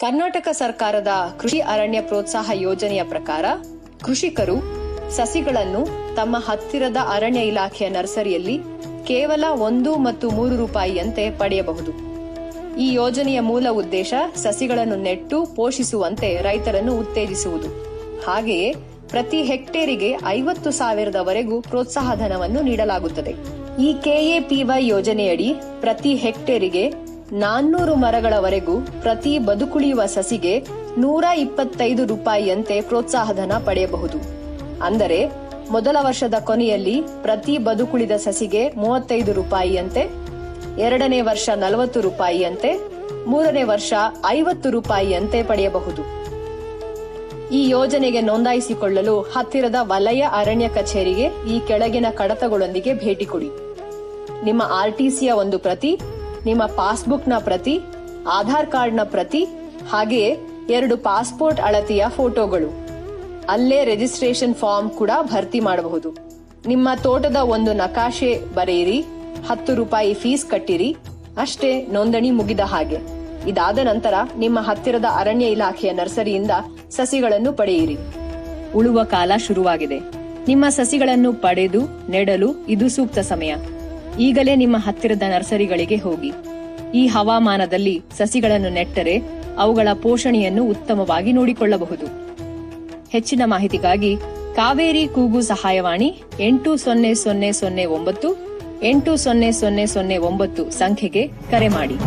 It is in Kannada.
ಕರ್ನಾಟಕ ಸರ್ಕಾರದ ಕೃಷಿ ಅರಣ್ಯ ಪ್ರೋತ್ಸಾಹ ಯೋಜನೆಯ ಪ್ರಕಾರ ಕೃಷಿಕರು ಸಸಿಗಳನ್ನು ತಮ್ಮ ಹತ್ತಿರದ ಅರಣ್ಯ ಇಲಾಖೆಯ ನರ್ಸರಿಯಲ್ಲಿ ಕೇವಲ 1 ಮತ್ತು 3 ರೂಪಾಯಿಯಂತೆ ಪಡೆಯಬಹುದು. ಈ ಯೋಜನೆಯ ಮೂಲ ಉದ್ದೇಶ ಸಸಿಗಳನ್ನು ನೆಟ್ಟು ಪೋಷಿಸುವಂತೆ ರೈತರನ್ನು ಉತ್ತೇಜಿಸುವುದು. ಹಾಗೆಯೇ ಪ್ರತಿ ಹೆಕ್ಟೇರಿಗೆ 50,000ವರೆಗೂ ಪ್ರೋತ್ಸಾಹ ಧನವನ್ನು ನೀಡಲಾಗುತ್ತದೆ. ಈ ಕೆಎಪಿವೈ ಯೋಜನೆಯಡಿ ಪ್ರತಿ ಹೆಕ್ಟೇರಿಗೆ 400 ಮರಗಳವರೆಗೂ ಪ್ರತಿ ಬದುಕುಳಿಯುವ ಸಸಿಗೆ 125 ರೂಪಾಯಿಯಂತೆ ಪ್ರೋತ್ಸಾಹಧನ ಪಡೆಯಬಹುದು. ಅಂದರೆ ಮೊದಲ ವರ್ಷದ ಕೊನೆಯಲ್ಲಿ ಪ್ರತಿ ಬದುಕುಳಿದ ಸಸಿಗೆ 35 ರೂಪಾಯಿಯಂತೆ, 2ನೇ ವರ್ಷ 40 ರೂಪಾಯಿಯಂತೆ, 3ನೇ ವರ್ಷ 50 ರೂಪಾಯಿಯಂತೆ ಪಡೆಯಬಹುದು. ಈ ಯೋಜನೆಗೆ ನೋಂದಾಯಿಸಿಕೊಳ್ಳಲು ಹತ್ತಿರದ ವಲಯ ಅರಣ್ಯ ಕಚೇರಿಗೆ ಈ ಕೆಳಗಿನ ಕಡತಗಳೊಂದಿಗೆ ಭೇಟಿ ಕೊಡಿ. ನಿಮ್ಮ ಆರ್ಟಿಸಿಯ ಒಂದು ಪ್ರತಿ, ನಿಮ್ಮ ಪಾಸ್ಬುಕ್ನ ಪ್ರತಿ, ಆಧಾರ್ ಕಾರ್ಡ್ನ ಪ್ರತಿ, ಹಾಗೆಯೇ 2 ಪಾಸ್ಪೋರ್ಟ್ ಅಳತೆಯ ಫೋಟೋಗಳು. ಅಲ್ಲೇ ರಿಜಿಸ್ಟ್ರೇಷನ್ ಫಾರ್ಮ್ ಕೂಡ ಭರ್ತಿ ಮಾಡಬಹುದು. ನಿಮ್ಮ ತೋಟದ ಒಂದು ನಕಾಶೆ ಬರೆಯಿರಿ, 10 ರೂಪಾಯಿ ಫೀಸ್ ಕಟ್ಟಿರಿ, ಅಷ್ಟೇ, ನೋಂದಣಿ ಮುಗಿದ ಹಾಗೆ. ಇದಾದ ನಂತರ ನಿಮ್ಮ ಹತ್ತಿರದ ಅರಣ್ಯ ಇಲಾಖೆಯ ನರ್ಸರಿಯಿಂದ ಸಸಿಗಳನ್ನು ಪಡೆಯಿರಿ. ಉಳುವ ಕಾಲ ಶುರುವಾಗಿದೆ. ನಿಮ್ಮ ಸಸಿಗಳನ್ನು ಪಡೆದು ನೆಡಲು ಇದು ಸೂಕ್ತ ಸಮಯ. ಈಗಲೇ ನಿಮ್ಮ ಹತ್ತಿರದ ನರ್ಸರಿಗಳಿಗೆ ಹೋಗಿ. ಈ ಹವಾಮಾನದಲ್ಲಿ ಸಸಿಗಳನ್ನು ನೆಟ್ಟರೆ ಅವುಗಳ ಪೋಷಣೆಯನ್ನು ಉತ್ತಮವಾಗಿ ನೋಡಿಕೊಳ್ಳಬಹುದು. ಹೆಚ್ಚಿನ ಮಾಹಿತಿಗಾಗಿ ಕಾವೇರಿ ಕೂಗು ಸಹಾಯವಾಣಿ 800009 800009 ಸಂಖ್ಯೆಗೆ ಕರೆ ಮಾಡಿ.